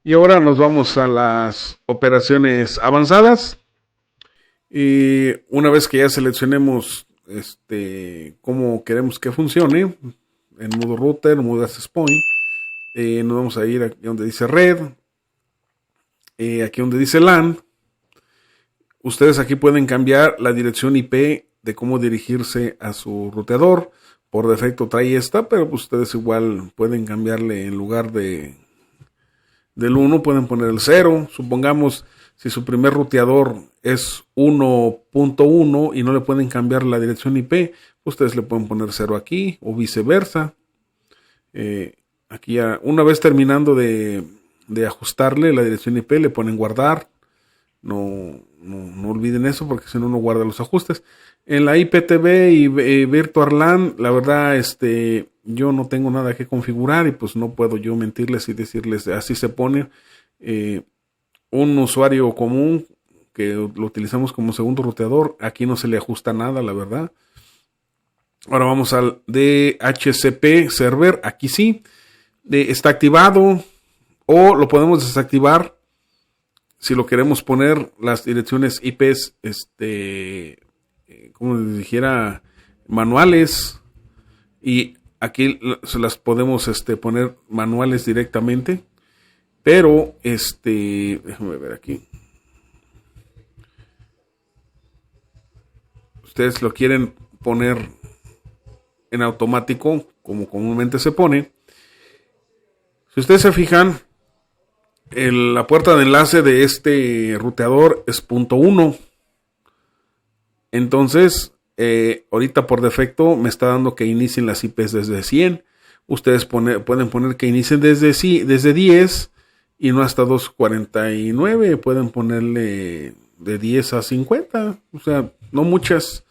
Y ahora nos vamos a las operaciones avanzadas. Y una vez que ya seleccionemos cómo queremos que funcione, en modo router, modo access point, nos vamos a ir aquí donde dice red, aquí donde dice LAN. Ustedes aquí pueden cambiar la dirección IP de cómo dirigirse a su ruteador. Por defecto trae esta, pero pues ustedes igual pueden cambiarle en lugar del 1 pueden poner el 0. Supongamos si su primer ruteador es 1.1 y no le pueden cambiar la dirección IP, ustedes le pueden poner 0 aquí o viceversa. Aquí ya, una vez terminando de ajustarle la dirección IP, le ponen guardar. No olviden eso porque si no, no guarda los ajustes. En la IPTV y Virtual LAN, la verdad, yo no tengo nada que configurar y pues no puedo yo mentirles y decirles así se pone. Un usuario común que lo utilizamos como segundo ruteador, aquí no se le ajusta nada, la verdad. Ahora vamos al DHCP server, aquí sí, está activado o lo podemos desactivar si lo queremos poner las direcciones IPs, como les dijera, manuales, y aquí se las podemos poner manuales directamente, pero déjame ver aquí. Ustedes lo quieren poner en automático, como comúnmente se pone. Si ustedes se fijan, la puerta de enlace de este ruteador es punto .1. Entonces, ahorita por defecto me está dando que inicien las IPs desde 100. Ustedes pueden poner que inicien desde 10 y no hasta 249. Pueden ponerle de 10 a 50. O sea, no muchas.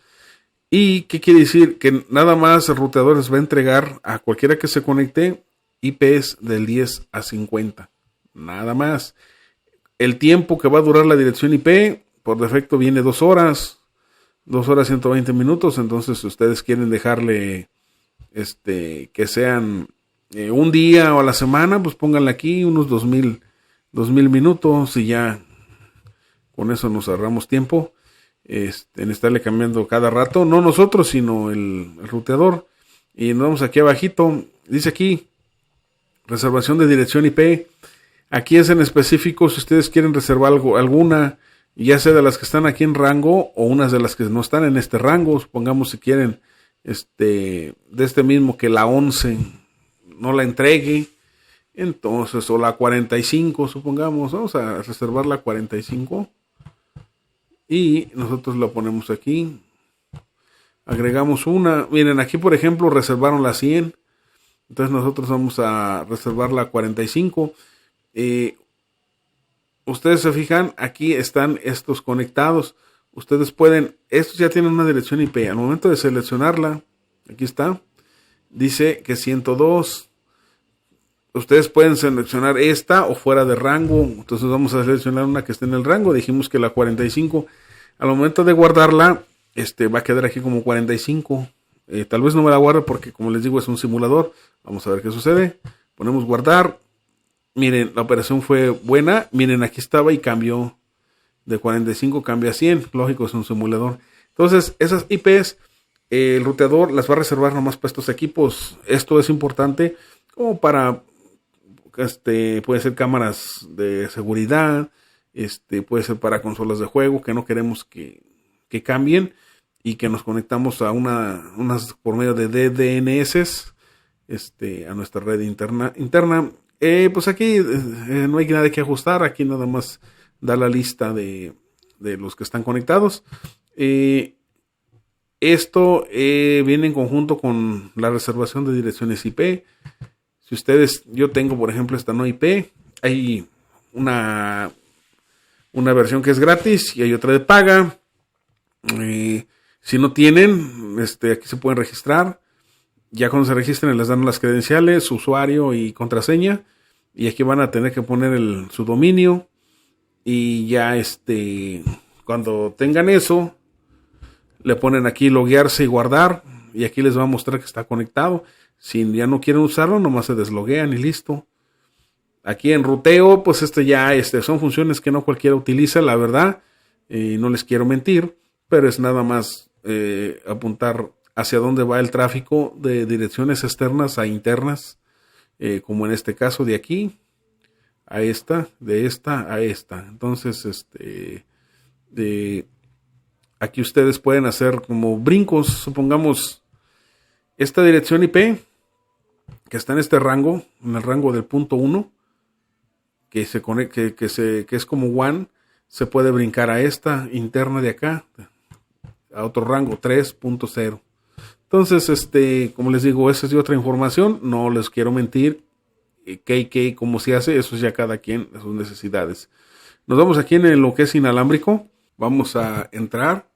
¿Y qué quiere decir? Que nada más el ruteador les va a entregar a cualquiera que se conecte IPs del 10 a 50. Nada más. El tiempo que va a durar la dirección IP, por defecto viene 2 horas. 2 horas 120 minutos. Entonces, si ustedes quieren dejarle que sean un día o a la semana, pues pónganle aquí unos 2000 minutos y ya con eso nos ahorramos tiempo en estarle cambiando cada rato. No nosotros, sino el ruteador. Y nos vamos aquí abajito. Dice aquí, reservación de dirección IP. Aquí es en específico si ustedes quieren reservar alguna, ya sea de las que están aquí en rango o unas de las que no están en este rango. Supongamos si quieren de este mismo que la 11 no la entregue, entonces, o la 45, supongamos, vamos a reservar la 45 y nosotros la ponemos aquí. Agregamos una. Miren, aquí por ejemplo reservaron la 100. Entonces nosotros vamos a reservar la 45. Ustedes se fijan, aquí están estos conectados. Ustedes pueden, estos ya tienen una dirección IP. Al momento de seleccionarla, aquí está, dice que 102. Ustedes pueden seleccionar esta o fuera de rango. Entonces vamos a seleccionar una que esté en el rango. Dijimos que la 45. Al momento de guardarla, va a quedar aquí como 45. Tal vez no me la guarde porque, como les digo, es un simulador. Vamos a ver qué sucede. Ponemos guardar. Miren, la operación fue buena. Miren, aquí estaba y cambió de 45, cambia a 100. Lógico, es un simulador. Entonces, esas IPs, el ruteador las va a reservar nomás para estos equipos. Esto es importante como para, puede ser cámaras de seguridad, puede ser para consolas de juego que no queremos que cambien y que nos conectamos a unas por medio de DNS, a nuestra red interna. Pues aquí no hay nada que ajustar, aquí nada más da la lista de los que están conectados. Esto viene en conjunto con la reservación de direcciones IP. Si ustedes, yo tengo por ejemplo esta no IP, hay una versión que es gratis y hay otra de paga. Si no tienen, aquí se pueden registrar. Ya cuando se registren les dan las credenciales, su usuario y contraseña. Y aquí van a tener que poner su dominio. Y ya cuando tengan eso, le ponen aquí loguearse y guardar. Y aquí les va a mostrar que está conectado. Si ya no quieren usarlo, nomás se desloguean y listo. Aquí en ruteo, pues son funciones que no cualquiera utiliza, la verdad. No les quiero mentir, pero es nada más apuntar hacia dónde va el tráfico de direcciones externas a internas, como en este caso de aquí a esta, de esta a esta. Entonces, aquí ustedes pueden hacer como brincos, supongamos esta dirección IP que está en este rango, en el rango del punto 1, que se conecta, que es como WAN, se puede brincar a esta interna de acá, a otro rango 3.0. Entonces, como les digo, esa es otra información, no les quiero mentir, cómo se hace, eso es ya cada quien, sus necesidades. Nos vamos aquí en lo que es inalámbrico, vamos a entrar,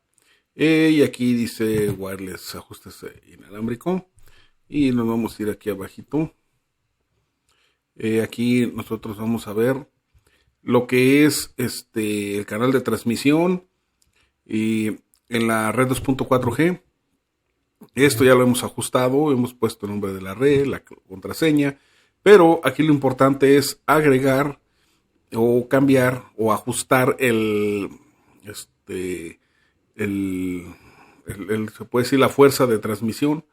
y aquí dice wireless, ajustes inalámbrico, y nos vamos a ir aquí abajito. Aquí nosotros vamos a ver lo que es el canal de transmisión y en la red 2.4G. Esto ya lo hemos ajustado, hemos puesto el nombre de la red, la contraseña, pero aquí lo importante es agregar o cambiar o ajustar se puede decir la fuerza de transmisión.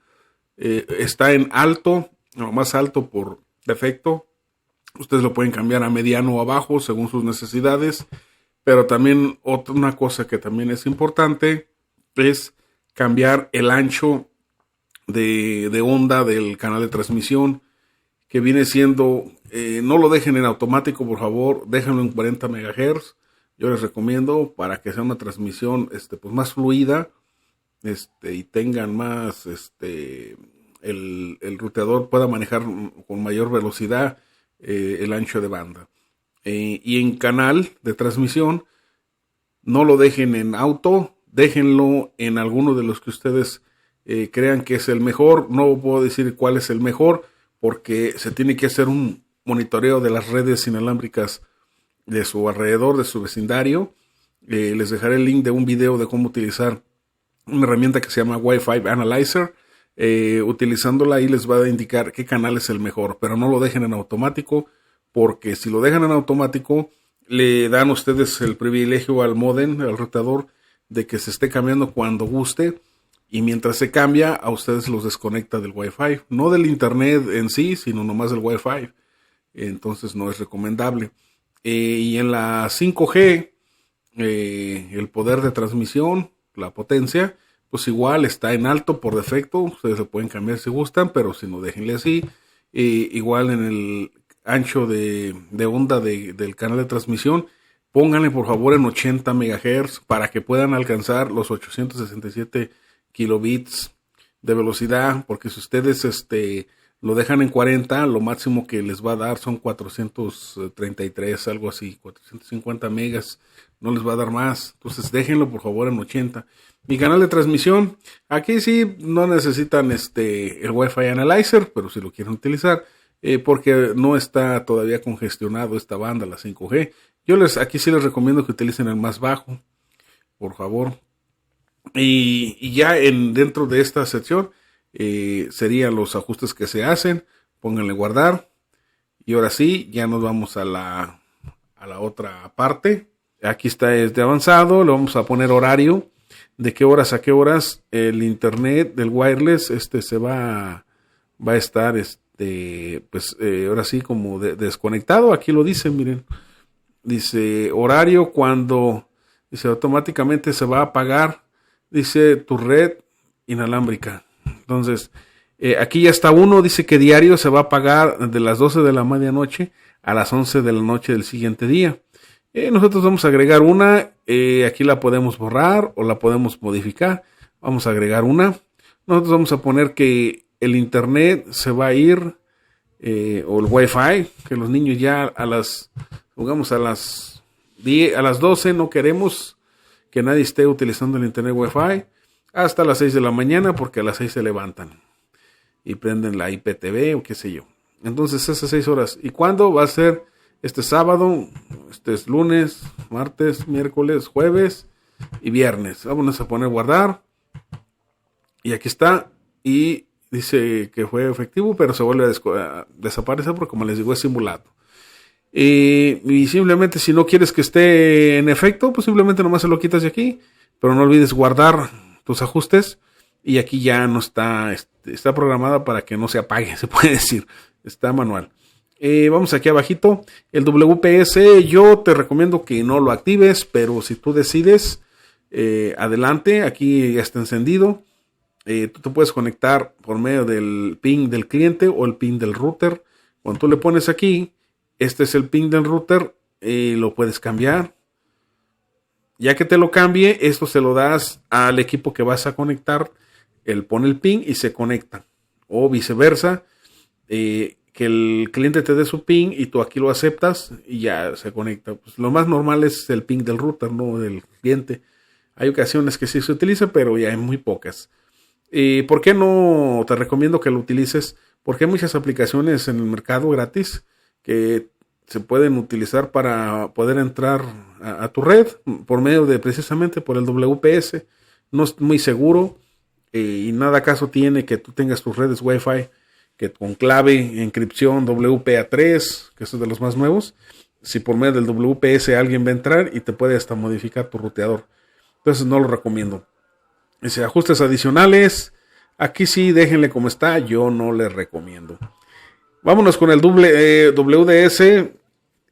Está en alto, lo más alto por defecto. Ustedes lo pueden cambiar a mediano o a bajo según sus necesidades. Pero también una cosa que también es importante es cambiar el ancho de onda del canal de transmisión, que viene siendo, no lo dejen en automático, por favor, déjenlo en 40 MHz. Yo les recomiendo para que sea una transmisión pues más fluida, y tengan más, el ruteador pueda manejar con mayor velocidad el ancho de banda. Y en canal de transmisión, no lo dejen en auto, déjenlo en alguno de los que ustedes crean que es el mejor. No puedo decir cuál es el mejor, porque se tiene que hacer un monitoreo de las redes inalámbricas de su alrededor, de su vecindario. Les dejaré el link de un video de cómo utilizar una herramienta que se llama Wi-Fi Analyzer. Utilizándola ahí les va a indicar qué canal es el mejor, pero no lo dejen en automático, porque si lo dejan en automático le dan ustedes el privilegio al módem, al routador, de que se esté cambiando cuando guste, y mientras se cambia a ustedes los desconecta del Wi-Fi, no del internet en sí, sino nomás del Wi-Fi. Entonces no es recomendable. Y en la 5G, el poder de transmisión, la potencia, pues igual está en alto por defecto. Ustedes lo pueden cambiar si gustan, pero si no, déjenle así. Igual en el ancho de onda del canal de transmisión, pónganle por favor en 80 MHz para que puedan alcanzar los 867 kilobits de velocidad, porque si ustedes lo dejan en 40, lo máximo que les va a dar son 433, algo así, 450 megas, no les va a dar más. Entonces déjenlo por favor en 80. Mi canal de transmisión, aquí sí no necesitan el Wi-Fi Analyzer, pero si lo quieren utilizar, porque no está todavía congestionado esta banda, la 5G. Aquí sí les recomiendo que utilicen el más bajo, por favor. Y ya dentro de esta sección serían los ajustes que se hacen. Pónganle guardar. Y ahora sí, ya nos vamos a la otra parte. Aquí está de avanzado. Le vamos a poner horario. De qué horas a qué horas el internet del wireless se va a estar ahora sí como desconectado. Aquí lo dice, miren. Dice horario cuando dice automáticamente se va a apagar, dice tu red inalámbrica. Entonces aquí ya está uno, dice que diario se va a apagar de las 12 de la medianoche a las 11 de la noche del siguiente día. Nosotros vamos a agregar una, aquí la podemos borrar o la podemos modificar. Vamos a agregar una. Nosotros vamos a poner que el internet se va a ir, o el Wi-Fi, que los niños ya a las 12 no queremos que nadie esté utilizando el internet Wi-Fi hasta las 6 de la mañana, porque a las 6 se levantan y prenden la IPTV o qué sé yo. Entonces esas 6 horas. ¿Y cuándo va a ser? Este sábado, este es lunes, martes, miércoles, jueves y viernes. Vamos a poner guardar. Y aquí está. Y dice que fue efectivo, pero se vuelve a desaparecer porque, como les digo, es simulado. Y simplemente si no quieres que esté en efecto, pues simplemente nomás se lo quitas de aquí. Pero no olvides guardar tus ajustes. Y aquí ya no está, está programada para que no se apague, se puede decir. Está manual. Vamos aquí abajito. El WPS yo te recomiendo que no lo actives, pero si tú decides, adelante. Aquí ya está encendido. Tú te puedes conectar por medio del ping del cliente o el ping del router. Cuando tú le pones aquí, este es el ping del router, lo puedes cambiar. Ya que te lo cambie, esto se lo das al equipo que vas a conectar. Él pone el ping y se conecta. O viceversa, que el cliente te dé su ping y tú aquí lo aceptas y ya se conecta. Pues lo más normal es el ping del router, no del cliente. Hay ocasiones que sí se utiliza, pero ya hay muy pocas. ¿Por qué no te recomiendo que lo utilices? Porque hay muchas aplicaciones en el mercado gratis que se pueden utilizar para poder entrar a tu red por medio de precisamente por el WPS. No es muy seguro y nada caso tiene que tú tengas tus redes Wi-Fi que con clave, encripción WPA3, que es de los más nuevos. Si por medio del WPS alguien va a entrar y te puede hasta modificar tu ruteador. Entonces no lo recomiendo. Ajustes adicionales. Aquí sí, déjenle como está. Yo no les recomiendo. Vámonos con el WDS.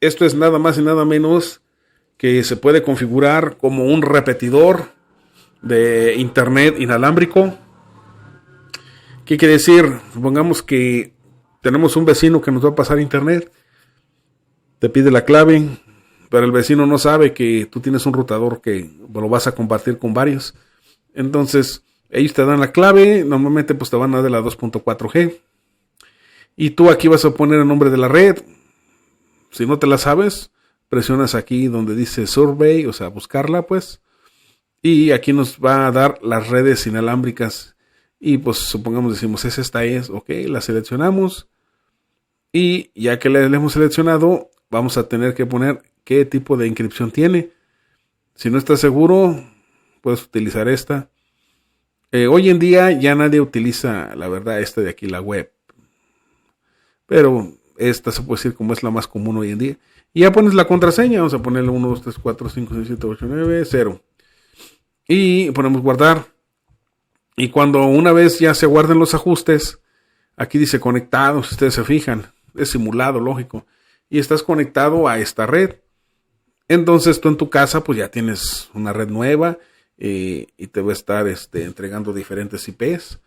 Esto es nada más y nada menos que se puede configurar como un repetidor de internet inalámbrico. ¿Qué quiere decir? Supongamos que tenemos un vecino que nos va a pasar internet. Te pide la clave, pero el vecino no sabe que tú tienes un routador que lo vas a compartir con varios. Entonces, ellos te dan la clave. Normalmente pues te van a dar de la 2.4G. Y tú aquí vas a poner el nombre de la red. Si no te la sabes, presionas aquí donde dice survey, o sea, buscarla pues. Y aquí nos va a dar las redes inalámbricas. Y pues supongamos decimos, esta es, ok, la seleccionamos. Y ya que la hemos seleccionado, vamos a tener que poner qué tipo de inscripción tiene. Si no estás seguro, puedes utilizar esta. Hoy en día ya nadie utiliza, la verdad, esta de aquí, la web. Pero esta se puede decir como es la más común hoy en día. Y ya pones la contraseña. Vamos a ponerle 1, 2, 3, 4, 5, 6, 7, 8, 9, 0. Y ponemos guardar. Y cuando una vez ya se guarden los ajustes, aquí dice conectado, si ustedes se fijan. Es simulado, lógico. Y estás conectado a esta red. Entonces tú en tu casa pues ya tienes una red nueva. Y te va a estar entregando diferentes IPs.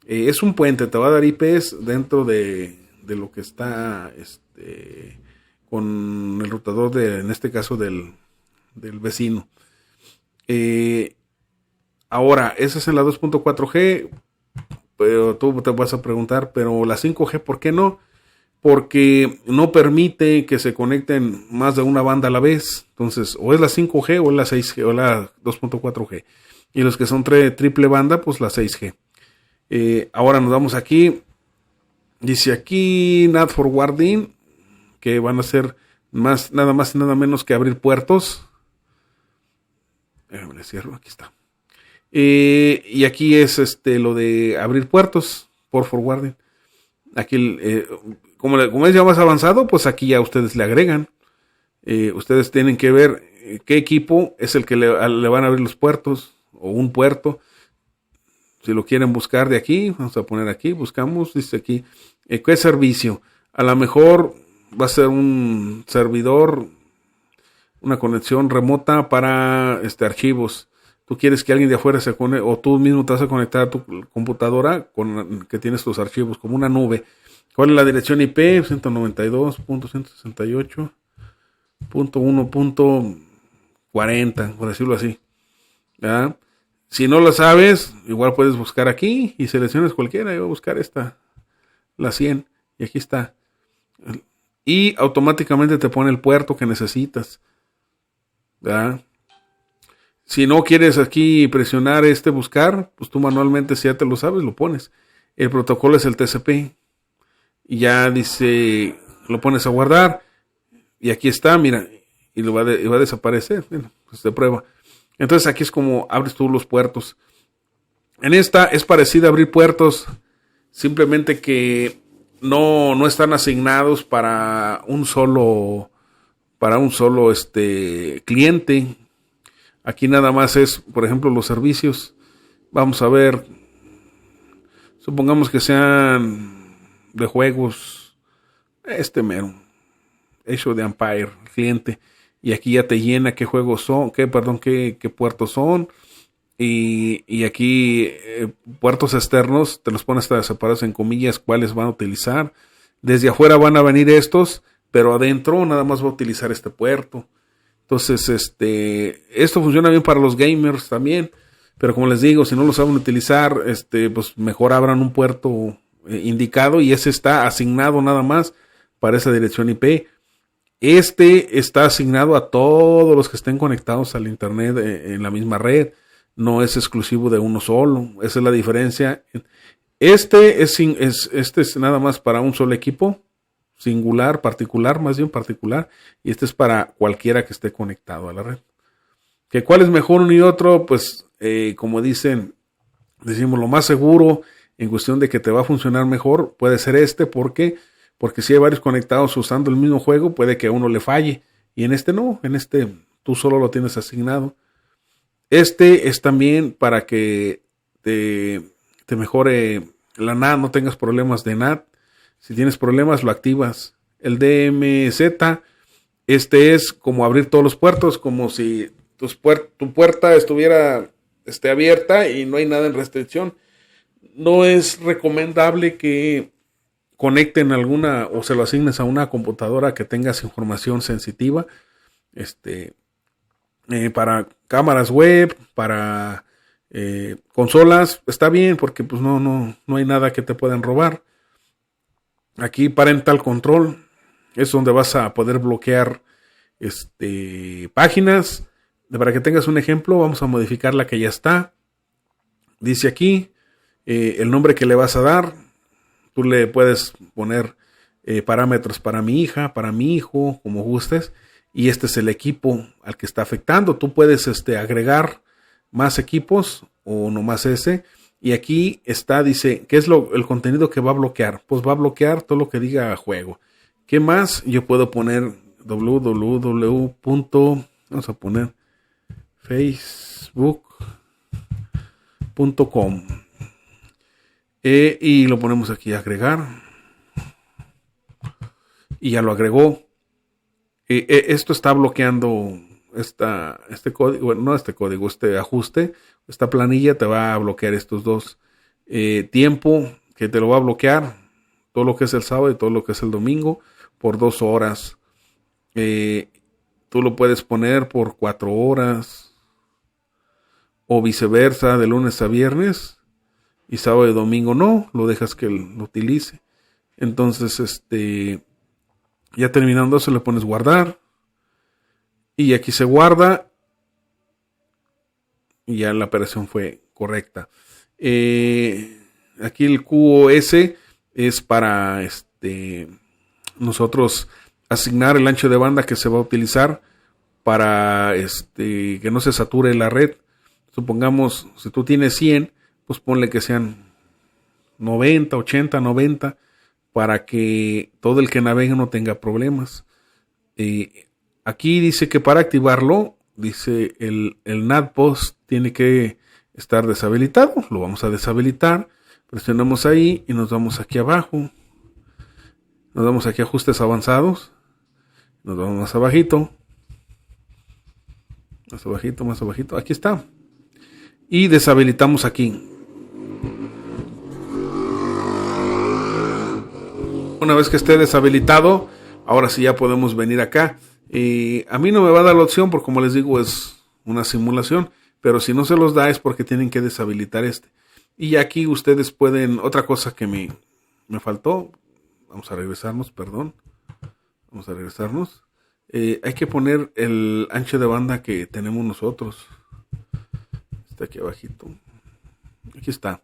Es un puente, te va a dar IPs dentro de lo que está con el routador en este caso del vecino. Ahora, esa es en la 2.4G, pero tú te vas a preguntar, pero la 5G, ¿por qué no? Porque no permite que se conecten más de una banda a la vez. Entonces, o es la 5G o es la 6G o la 2.4G. Y los que son triple banda, pues la 6G. Ahora nos vamos aquí. Dice aquí NAT forwarding, que van a ser nada más y nada menos que abrir puertos. Me cierro, aquí está. Y aquí es lo de abrir puertos por forwarding. Aquí, como es ya más avanzado, pues aquí ya ustedes le agregan. Ustedes tienen que ver qué equipo es el que le van a abrir los puertos o un puerto. Si lo quieren buscar de aquí, vamos a poner aquí, buscamos, dice aquí, ¿qué servicio? A lo mejor va a ser un servidor, una conexión remota para archivos. Tú quieres que alguien de afuera se conecte, o tú mismo te vas a conectar a tu computadora que tienes tus archivos, como una nube. ¿Cuál es la dirección IP? 192.168.1.40, por decirlo así. ¿Verdad? Si no lo sabes, igual puedes buscar aquí y seleccionas cualquiera. Yo voy a buscar la 100, y aquí está. Y automáticamente te pone el puerto que necesitas. ¿Verdad? Si no quieres aquí presionar buscar, pues tú manualmente, si ya te lo sabes, lo pones. El protocolo es el TCP. Y ya dice, lo pones a guardar. Y aquí está, mira, y va a desaparecer. Bueno, pues de prueba. Entonces aquí es como abres tú los puertos. En esta es parecida a abrir puertos, simplemente que no están asignados para un solo para un solo cliente. Aquí nada más es, por ejemplo, los servicios. Vamos a ver, supongamos que sean de juegos, mero, Age of the Empire, cliente. Y aquí ya te llena qué juegos son, qué puertos son. Y aquí puertos externos, te los pones hasta separados en comillas, cuáles van a utilizar. Desde afuera van a venir estos, pero adentro nada más va a utilizar este puerto. Entonces, esto funciona bien para los gamers también. Pero como les digo, si no lo saben utilizar, pues mejor abran un puerto indicado y ese está asignado nada más para esa dirección IP. Está asignado a todos los que estén conectados al internet en la misma red. No es exclusivo de uno solo. Esa es la diferencia. Este es nada más para un solo equipo, singular, particular, más bien particular. Y este es para cualquiera que esté conectado a la red. ¿Que cuál es mejor uno y otro? Pues como decimos, lo más seguro en cuestión de que te va a funcionar mejor puede ser porque si hay varios conectados usando el mismo juego, puede que a uno le falle. Y en no, tú solo lo tienes asignado. Es también para que te mejore la NAT, no tengas problemas de NAT. Si tienes problemas, lo activas. El DMZ, es como abrir todos los puertos, como si tu puerta estuviera abierta y no hay nada en restricción. No es recomendable que conecten alguna o se lo asignes a una computadora que tengas información sensitiva. Para cámaras web, para consolas, está bien porque pues no hay nada que te puedan robar. Aquí Parental Control es donde vas a poder bloquear páginas. Para que tengas un ejemplo, vamos a modificar la que ya está. Dice aquí el nombre que le vas a dar. Tú le puedes poner parámetros para mi hija, para mi hijo, como gustes. Y este es el equipo al que está afectando. Tú puedes agregar más equipos o nomás ese. Y aquí dice, ¿qué es el contenido que va a bloquear? Pues va a bloquear todo lo que diga juego. ¿Qué más? Yo puedo poner www. Vamos a poner facebook.com. Y lo ponemos aquí a agregar. Y ya lo agregó. Esto está bloqueando este código, bueno, no este código, este ajuste, esta planilla te va a bloquear estos dos. Tiempo que te lo va a bloquear, todo lo que es el sábado y todo lo que es el domingo, por 2 horas. Tú lo puedes poner por 4 horas, o viceversa, de lunes a viernes, y sábado y domingo no, lo dejas que lo utilice. Entonces, ya terminando eso le pones guardar. Y aquí se guarda. Y ya la operación fue correcta. Aquí el QoS es para nosotros asignar el ancho de banda que se va a utilizar para que no se sature la red. Supongamos, si tú tienes 100, pues ponle que sean 90, 80, 90, para que todo el que navegue no tenga problemas. Aquí dice que para activarlo, dice el NAT-POST tiene que estar deshabilitado. Lo vamos a deshabilitar. Presionamos ahí y nos vamos aquí abajo. Nos vamos aquí a ajustes avanzados. Nos vamos más abajito. Más abajito, más abajito. Aquí está. Y deshabilitamos aquí. Una vez que esté deshabilitado, ahora sí ya podemos venir acá. A mí no me va a dar la opción porque, como les digo, es una simulación. Pero si no se los da es porque tienen que deshabilitar Y aquí ustedes pueden... Otra cosa que me faltó. Vamos a regresarnos, perdón. Vamos a regresarnos. Hay que poner el ancho de banda que tenemos nosotros. Está aquí abajito. Aquí está.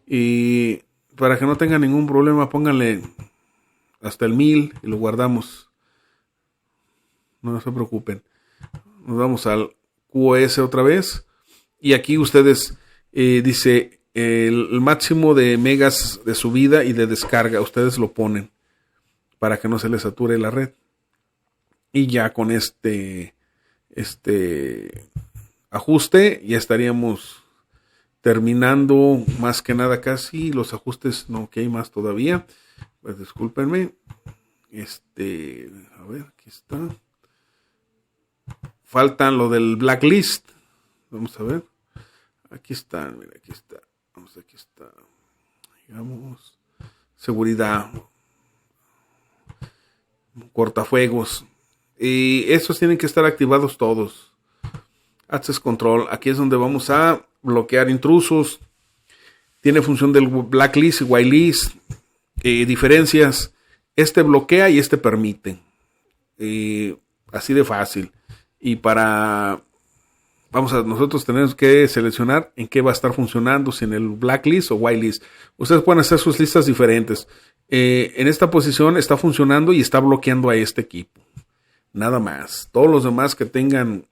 Y para que no tengan ningún problema, pónganle hasta el 1000 y lo guardamos. No se preocupen. Nos vamos al QoS otra vez. Y aquí ustedes dice el máximo de megas de subida y de descarga. Ustedes lo ponen para que no se les sature la red. Y ya con este ajuste ya estaríamos terminando más que nada casi los ajustes, no que hay más todavía. Pues discúlpenme. A ver, aquí está. Faltan lo del blacklist. Vamos a ver. Aquí está, mira, aquí está. Vamos, aquí está. Digamos, seguridad, cortafuegos. Y esos tienen que estar activados todos. Access Control. Aquí es donde vamos a bloquear intrusos. Tiene función del blacklist y whitelist. Diferencias. Este bloquea y este permite. Así de fácil. Y nosotros tenemos que seleccionar en qué va a estar funcionando, si en el blacklist o whitelist. Ustedes pueden hacer sus listas diferentes. En esta posición está funcionando y está bloqueando a este equipo. Nada más. Todos los demás que tengan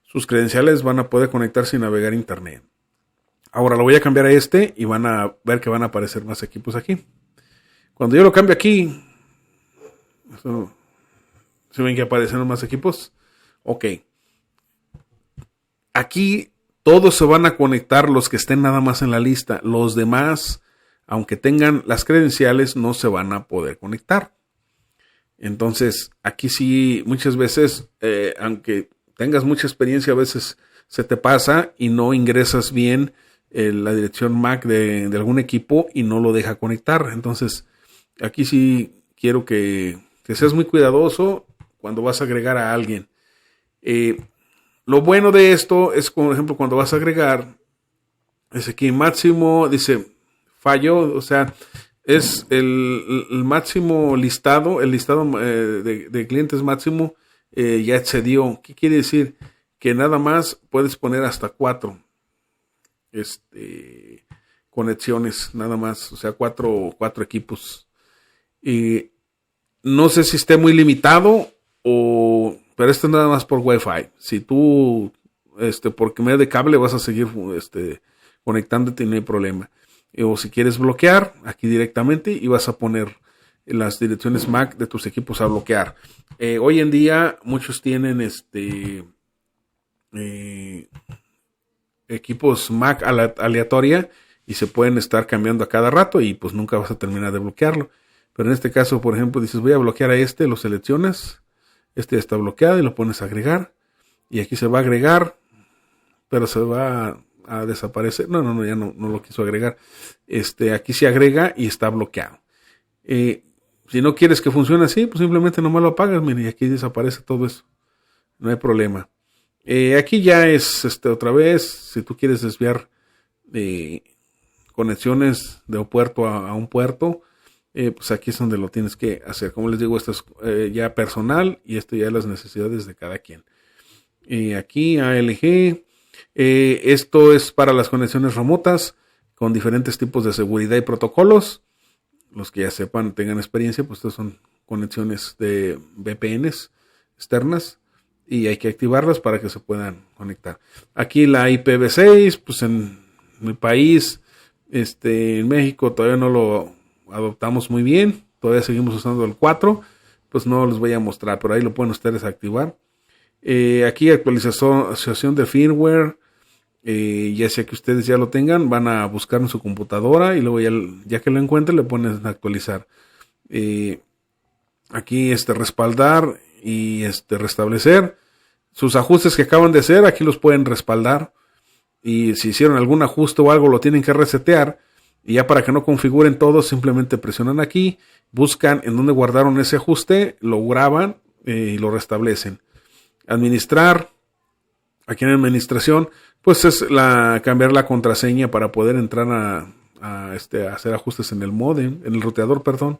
sus credenciales van a poder conectarse y navegar internet. Ahora lo voy a cambiar a y van a ver que van a aparecer más equipos aquí. Cuando yo lo cambio aquí, ¿se ven que aparecen más equipos? Ok. Aquí todos se van a conectar los que estén nada más en la lista. Los demás, aunque tengan las credenciales, no se van a poder conectar. Entonces, aquí sí, muchas veces, aunque tengas mucha experiencia, a veces se te pasa y no ingresas bien la dirección MAC de algún equipo y no lo deja conectar. Entonces, aquí sí quiero que seas muy cuidadoso cuando vas a agregar a alguien. Lo bueno de esto es, por ejemplo, cuando vas a agregar, es aquí máximo, dice, falló, o sea, es el máximo listado, el listado de clientes máximo ya excedió. ¿Qué quiere decir? Que nada más puedes poner hasta 4 conexiones, nada más, o sea, 4 equipos. Y no sé si esté muy limitado pero esto es nada más por Wi-Fi. Si tú, por medio de cable vas a seguir conectándote y no hay problema. O si quieres bloquear, aquí directamente y vas a poner las direcciones MAC de tus equipos a bloquear. Hoy en día muchos tienen equipos MAC aleatoria y se pueden estar cambiando a cada rato y pues nunca vas a terminar de bloquearlo. Pero en este caso, por ejemplo, dices voy a bloquear a lo seleccionas. Ya está bloqueado y lo pones a agregar. Y aquí se va a agregar, pero se va a desaparecer. No, ya no lo quiso agregar. Aquí se agrega y está bloqueado. Si no quieres que funcione así, pues simplemente nomás lo apagas, mira, y aquí desaparece todo eso. No hay problema. Aquí ya es otra vez, si tú quieres desviar conexiones de un puerto a un puerto, pues aquí es donde lo tienes que hacer. Como les digo, esto es ya personal y esto ya es las necesidades de cada quien. Aquí ALG, esto es para las conexiones remotas con diferentes tipos de seguridad y protocolos. Los que ya sepan, tengan experiencia, pues estas son conexiones de VPNs externas y hay que activarlas para que se puedan conectar. Aquí la IPv6, pues en mi país, en México todavía no lo adoptamos muy bien, todavía seguimos usando el 4, pues no les voy a mostrar, pero ahí lo pueden ustedes activar. Aquí actualización de firmware, ya sea que ustedes ya lo tengan, van a buscar en su computadora y luego ya que lo encuentren le ponen a actualizar. Aquí respaldar y restablecer sus ajustes que acaban de hacer, aquí los pueden respaldar y si hicieron algún ajuste o algo lo tienen que resetear. Y ya para que no configuren todo, simplemente presionan aquí, buscan en dónde guardaron ese ajuste, lo graban y lo restablecen. Administrar, aquí en administración, pues es cambiar la contraseña para poder entrar a hacer ajustes en el modem, en el ruteador, perdón.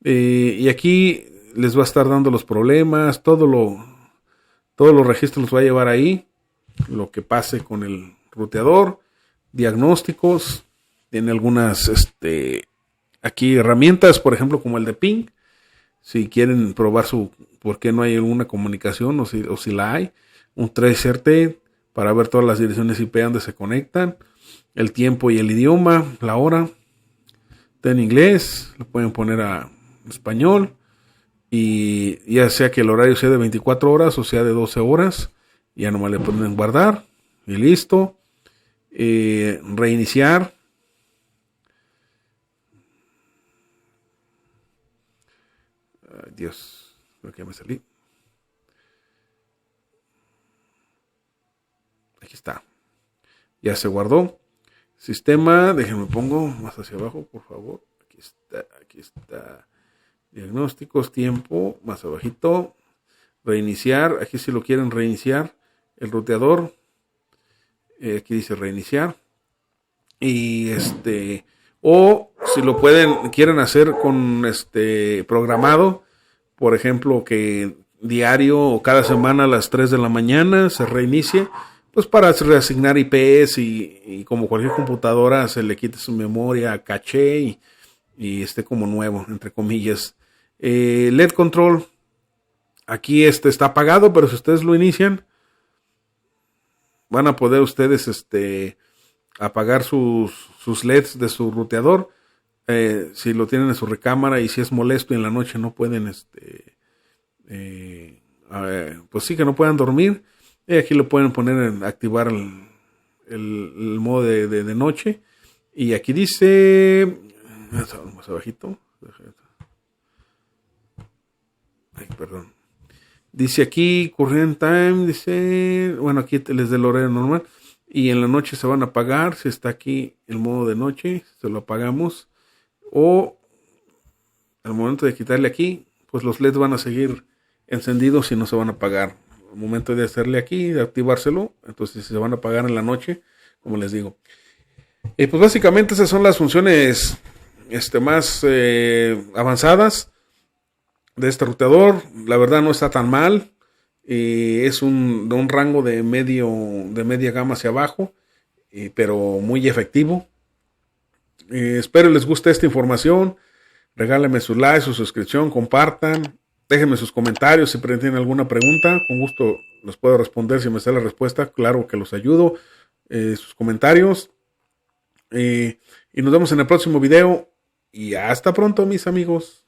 Y aquí les va a estar dando los problemas, todos los registros los va a llevar ahí, lo que pase con el ruteador, diagnósticos. Tiene algunas aquí herramientas, por ejemplo, como el de ping. Si quieren probar por qué no hay alguna comunicación o si la hay. Un tracer para ver todas las direcciones IP donde se conectan. El tiempo y el idioma, la hora. Está en inglés, lo pueden poner a español. y ya sea que el horario sea de 24 horas o sea de 12 horas, ya nomás le ponen guardar y listo. Reiniciar. Ay, Dios, creo que ya me salí. Aquí está. Ya se guardó. Sistema, déjenme pongo más hacia abajo, por favor. Aquí está, aquí está. Diagnósticos, tiempo, más abajito. Reiniciar, aquí si lo quieren reiniciar. El ruteador. Aquí dice reiniciar. Y o si lo quieren hacer con programado, por ejemplo, que diario o cada semana a las 3 de la mañana se reinicie, pues para reasignar IPs y como cualquier computadora se le quite su memoria, caché y esté como nuevo, entre comillas. LED control, aquí está apagado, pero si ustedes lo inician, van a poder ustedes apagar sus LEDs de su ruteador. Si lo tienen en su recámara y si es molesto y en la noche no pueden, pues sí que no puedan dormir. Aquí lo pueden poner en activar el modo de noche. Y aquí dice, más abajito. Ay, perdón. Dice aquí, current time, dice, bueno, aquí les del horario normal. Y en la noche se van a apagar, si está aquí el modo de noche, se lo apagamos. O al momento de quitarle aquí, pues los LEDs van a seguir encendidos y no se van a apagar. Al momento de hacerle aquí, de activárselo, entonces se van a apagar en la noche, como les digo. Pues básicamente esas son las funciones más avanzadas de este ruteador. La verdad no está tan mal. Es de un rango de media gama hacia abajo, pero muy efectivo. Espero les guste esta información. Regálenme su like, su suscripción, compartan. Déjenme sus comentarios si tienen alguna pregunta. Con gusto los puedo responder si me sale la respuesta. Claro que los ayudo. Sus comentarios. Y nos vemos en el próximo video. Y hasta pronto, mis amigos.